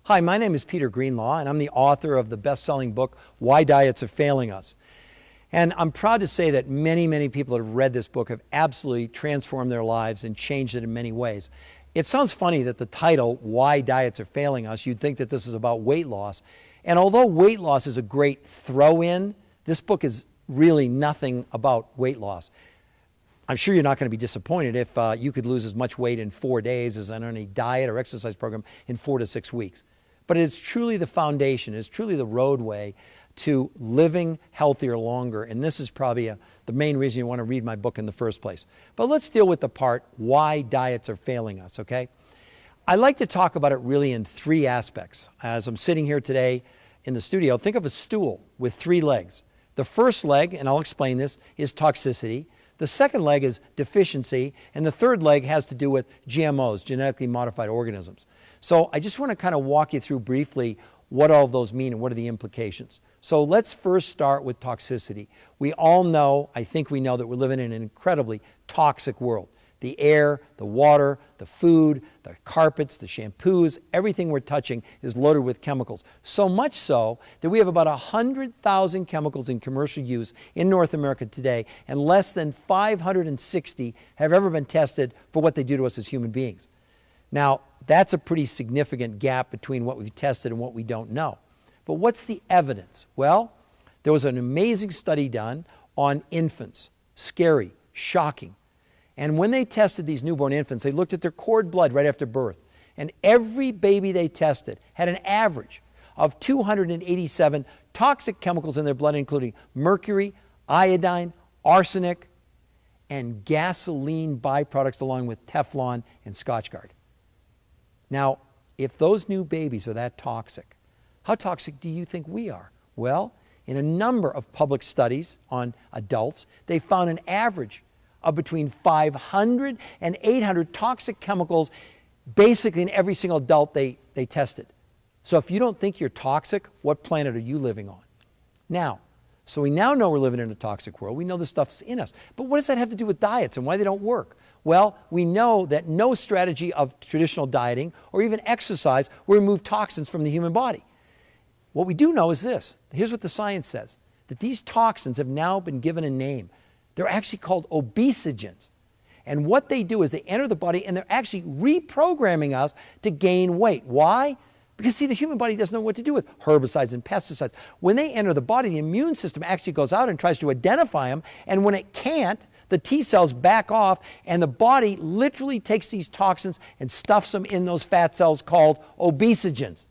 Hi, my name is Peter Greenlaw, and I'm the author of the best-selling book, Why Diets Are Failing Us. And I'm proud to say that many people that have read this book have absolutely transformed their lives and changed it in many ways. It sounds funny that the title, Why Diets Are Failing Us, you'd think that this is about weight loss. And although weight loss is a great throw-in, this book is really nothing about weight loss. I'm sure you're not going to be disappointed if you could lose as much weight in 4 days as on any diet or exercise program in 4 to 6 weeks. But it's truly the foundation, it's truly the roadway to living healthier longer. And this is probably the main reason you want to read my book in the first place. But let's deal with the part, why diets are failing us, okay? I like to talk about it really in 3 aspects. As I'm sitting here today in the studio, think of a stool with 3 legs. The first leg, and I'll explain this, is toxicity. The second leg is deficiency, and the third leg has to do with GMOs, genetically modified organisms. So I just want to kind of walk you through briefly what all of those mean and what are the implications. So let's first start with toxicity. We all know, I think we know, that we're living in an incredibly toxic world. The air, the water, the food, the carpets, the shampoos, everything we're touching is loaded with chemicals. So much so that we have about 100,000 chemicals in commercial use in North America today, and less than 560 have ever been tested for what they do to us as human beings. Now, that's a pretty significant gap between what we've tested and what we don't know. But what's the evidence? Well, there was an amazing study done on infants. Scary, shocking. And when they tested these newborn infants, they looked at their cord blood right after birth. And every baby they tested had an average of 287 toxic chemicals in their blood, including mercury, iodine, arsenic, and gasoline byproducts along with Teflon and Scotchgard. Now, if those new babies are that toxic, how toxic do you think we are? Well, in a number of public studies on adults, they found an average of between 500 and 800 toxic chemicals basically in every single adult they tested. So if you don't think you're toxic, what planet are you living on? Now, so we now know we're living in a toxic world. We know this stuff's in us. But what does that have to do with diets and why they don't work? Well, we know that no strategy of traditional dieting or even exercise will remove toxins from the human body. What we do know is this. Here's what the science says, that these toxins have now been given a name. They're actually called obesogens. And what they do is they enter the body and they're actually reprogramming us to gain weight. Why? Because, see, the human body doesn't know what to do with herbicides and pesticides. When they enter the body, the immune system actually goes out and tries to identify them. And when it can't, the T cells back off and the body literally takes these toxins and stuffs them in those fat cells called obesogens.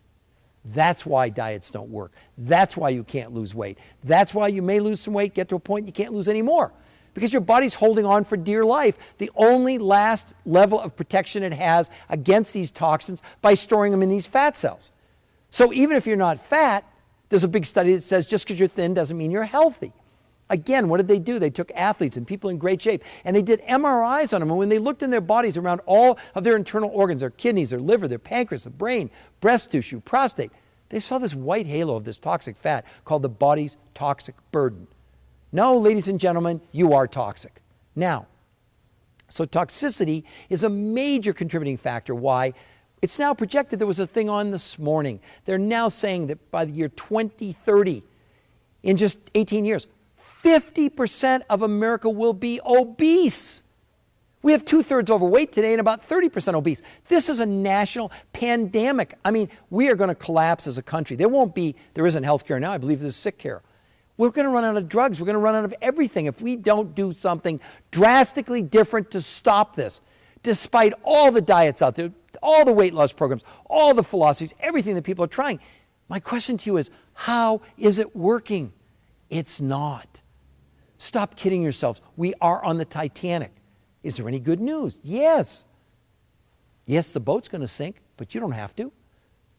That's why diets don't work. That's why you can't lose weight. That's why you may lose some weight, get to a point you can't lose any more. Because your body's holding on for dear life. The only last level of protection it has against these toxins by storing them in these fat cells. So even if you're not fat, there's a big study that says just because you're thin doesn't mean you're healthy. Again, what did they do? They took athletes and people in great shape and they did MRIs on them. And when they looked in their bodies around all of their internal organs, their kidneys, their liver, their pancreas, their brain, breast tissue, prostate, they saw this white halo of this toxic fat called the body's toxic burden. No, ladies and gentlemen, you are toxic. Now, so toxicity is a major contributing factor why it's now projected. There was a thing on this morning. They're now saying that by the year 2030, in just 18 years, 50% of America will be obese. We have 2/3 overweight today and about 30% obese. This is a national pandemic. I mean, we are going to collapse as a country. There isn't health care now. I believe there's sick care. We're going to run out of drugs. We're going to run out of everything if we don't do something drastically different to stop this. Despite all the diets out there, all the weight loss programs, all the philosophies, everything that people are trying. My question to you is, how is it working? It's not. Stop kidding yourselves. We are on the Titanic. Is there any good news? Yes. Yes, the boat's going to sink, but you don't have to.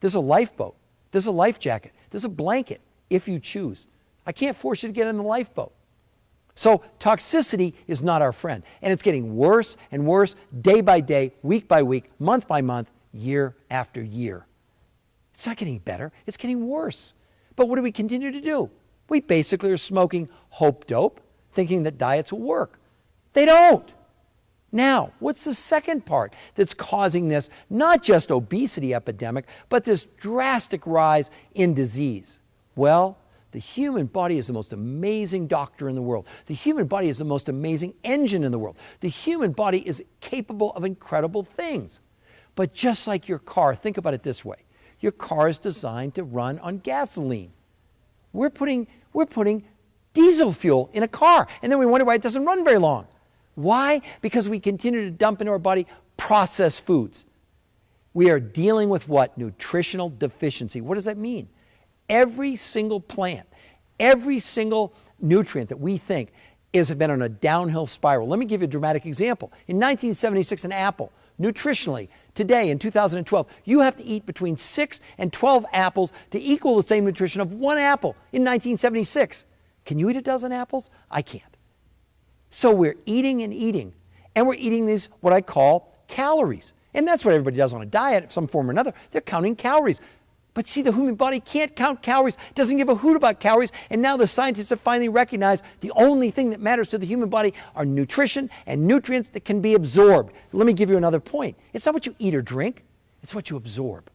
There's a lifeboat. There's a life jacket. There's a blanket if you choose. I can't force you to get in the lifeboat. So toxicity is not our friend. And it's getting worse and worse day by day, week by week, month by month, year after year. It's not getting better. It's getting worse. But what do we continue to do? We basically are smoking hope dope, thinking that diets will work. They don't. Now, what's the second part that's causing this, not just obesity epidemic, but this drastic rise in disease? Well, the human body is the most amazing doctor in the world. The human body is the most amazing engine in the world. The human body is capable of incredible things. But just like your car, think about it this way. Your car is designed to run on gasoline. We're putting diesel fuel in a car, and then we wonder why it doesn't run very long. Why? Because we continue to dump into our body processed foods. We are dealing with what? Nutritional deficiency. What does that mean? Every single plant, every single nutrient that we think has been on a downhill spiral. Let me give you a dramatic example. In 1976, an apple, nutritionally, today in 2012, you have to eat between 6 and 12 apples to equal the same nutrition of one apple in 1976. Can you eat a dozen apples? I can't. So we're eating and eating, and we're eating these, what I call calories. And that's what everybody does on a diet of some form or another. They're counting calories. But see, the human body can't count calories, doesn't give a hoot about calories, and now the scientists have finally recognized the only thing that matters to the human body are nutrition and nutrients that can be absorbed. Let me give you another point. It's not what you eat or drink, it's what you absorb.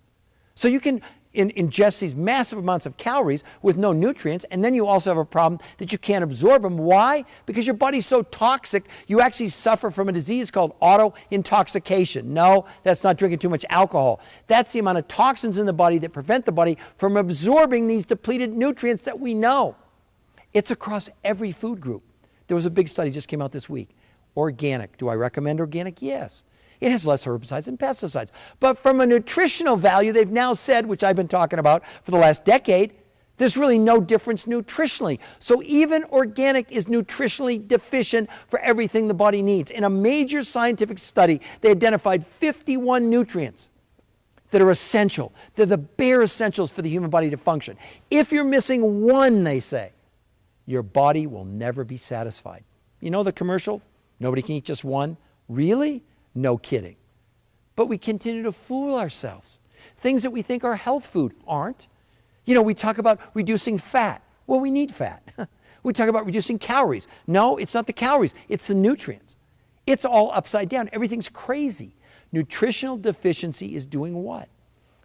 So you can ingest these massive amounts of calories with no nutrients, and then you also have a problem that you can't absorb them. Why? Because your body's so toxic, you actually suffer from a disease called auto-intoxication. No, that's not drinking too much alcohol. That's the amount of toxins in the body that prevent the body from absorbing these depleted nutrients that we know. It's across every food group. There was a big study just came out this week. Organic. Do I recommend organic? Yes. It has less herbicides and pesticides. But from a nutritional value, they've now said, which I've been talking about for the last decade, there's really no difference nutritionally. So even organic is nutritionally deficient for everything the body needs. In a major scientific study, they identified 51 nutrients that are essential. They're the bare essentials for the human body to function. If you're missing one, they say, your body will never be satisfied. You know the commercial? Nobody can eat just one. Really? No kidding. But we continue to fool ourselves. Things that we think are health food aren't. You know, we talk about reducing fat. Well, we need fat. We talk about reducing calories. No, it's not the calories. It's the nutrients. It's all upside down. Everything's crazy. Nutritional deficiency is doing what?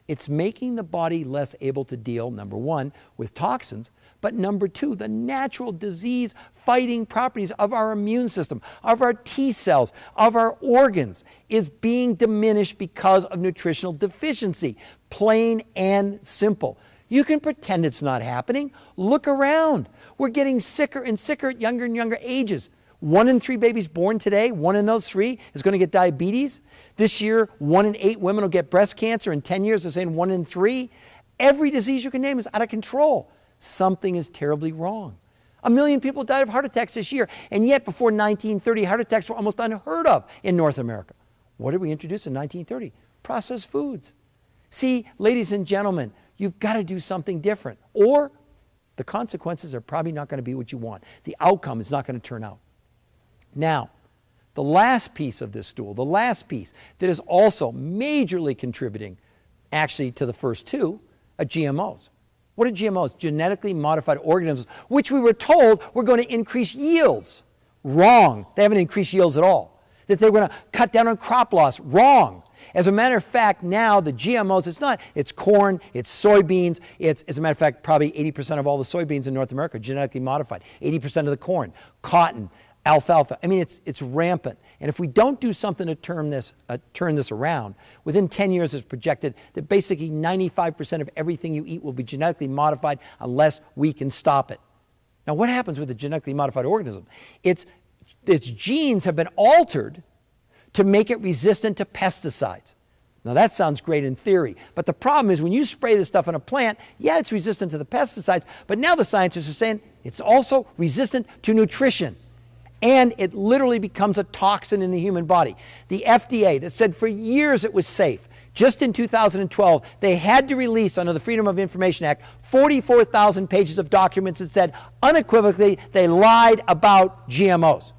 It's making the body less able to deal, number one, with toxins, but number two, the natural disease-fighting properties of our immune system, of our T cells, of our organs, is being diminished because of nutritional deficiency. Plain and simple. You can pretend it's not happening. Look around. We're getting sicker and sicker at younger and younger ages. 1 in 3 babies born today, 1 in those 3 is going to get diabetes. This year, 1 in 8 women will get breast cancer. In 10 years, they're saying 1 in 3. Every disease you can name is out of control. Something is terribly wrong. 1 million people died of heart attacks this year, and yet before 1930, heart attacks were almost unheard of in North America. What did we introduce in 1930? Processed foods. See, ladies and gentlemen, you've got to do something different, or the consequences are probably not going to be what you want. The outcome is not going to turn out. Now, the last piece of this stool, the last piece that is also majorly contributing actually to the first two, are GMOs. What are GMOs? Genetically modified organisms, which we were told were going to increase yields. Wrong. They haven't increased yields at all. That they're going to cut down on crop loss. Wrong. As a matter of fact, now the GMOs, it's corn, it's soybeans, as a matter of fact, probably 80% of all the soybeans in North America are genetically modified. 80% of the corn, cotton, alfalfa. I mean, it's rampant. And if we don't do something to turn this around, within 10 years it's projected that basically 95% of everything you eat will be genetically modified unless we can stop it. Now, what happens with a genetically modified organism? Its genes have been altered to make it resistant to pesticides. Now, that sounds great in theory, but the problem is when you spray this stuff in a plant, yeah, it's resistant to the pesticides, but now the scientists are saying it's also resistant to nutrition. And it literally becomes a toxin in the human body. The FDA that said for years it was safe, just in 2012, they had to release under the Freedom of Information Act 44,000 pages of documents that said unequivocally they lied about GMOs.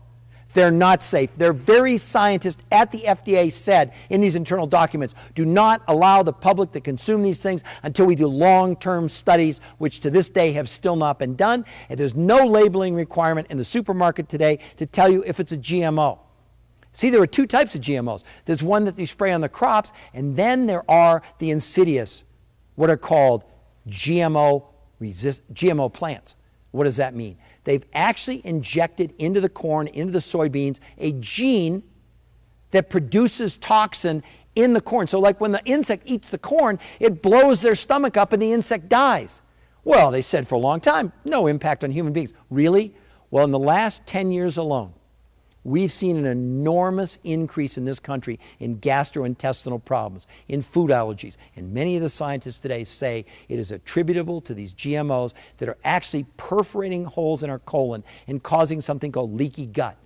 They're not safe. Their very scientists at the FDA said in these internal documents, do not allow the public to consume these things until we do long-term studies, which to this day have still not been done. And there's no labeling requirement in the supermarket today to tell you if it's a GMO. See, there are two types of GMOs. There's one that you spray on the crops, and then there are the insidious, what are called GMO plants. What does that mean? They've actually injected into the corn, into the soybeans, a gene that produces toxin in the corn. So like when the insect eats the corn, it blows their stomach up and the insect dies. Well, they said for a long time, no impact on human beings. Really? Well, in the last 10 years alone, we've seen an enormous increase in this country in gastrointestinal problems, in food allergies. And many of the scientists today say it is attributable to these GMOs that are actually perforating holes in our colon and causing something called leaky gut.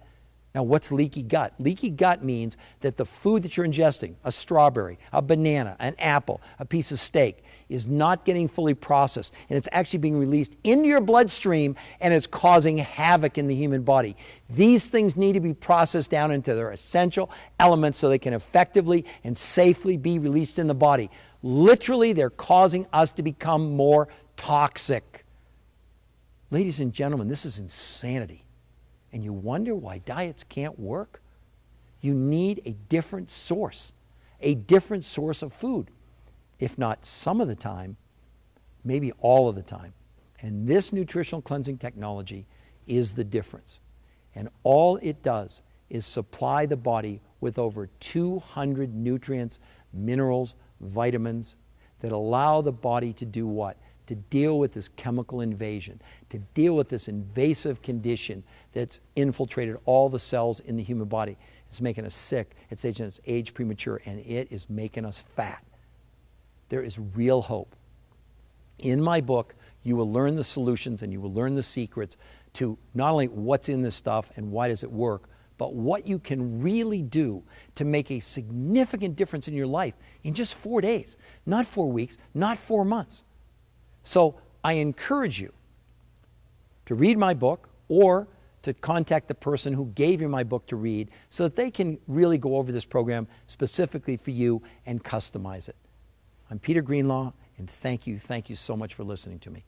Now, what's leaky gut? Leaky gut means that the food that you're ingesting, a strawberry, a banana, an apple, a piece of steak, is not getting fully processed, and it's actually being released into your bloodstream, and it's causing havoc in the human body. These things need to be processed down into their essential elements so they can effectively and safely be released in the body. Literally, they're causing us to become more toxic. Ladies and gentlemen, this is insanity. And you wonder why diets can't work? You need a different source of food. If not some of the time, maybe all of the time. And this nutritional cleansing technology is the difference. And all it does is supply the body with over 200 nutrients, minerals, vitamins that allow the body to do what? To deal with this chemical invasion, to deal with this invasive condition that's infiltrated all the cells in the human body. It's making us sick, it's making us age premature, and it is making us fat. There is real hope. In my book, you will learn the solutions and you will learn the secrets to not only what's in this stuff and why does it work, but what you can really do to make a significant difference in your life in just 4 days, not 4 weeks, not 4 months. So I encourage you to read my book or to contact the person who gave you my book to read so that they can really go over this program specifically for you and customize it. I'm Peter Greenlaw, and thank you so much for listening to me.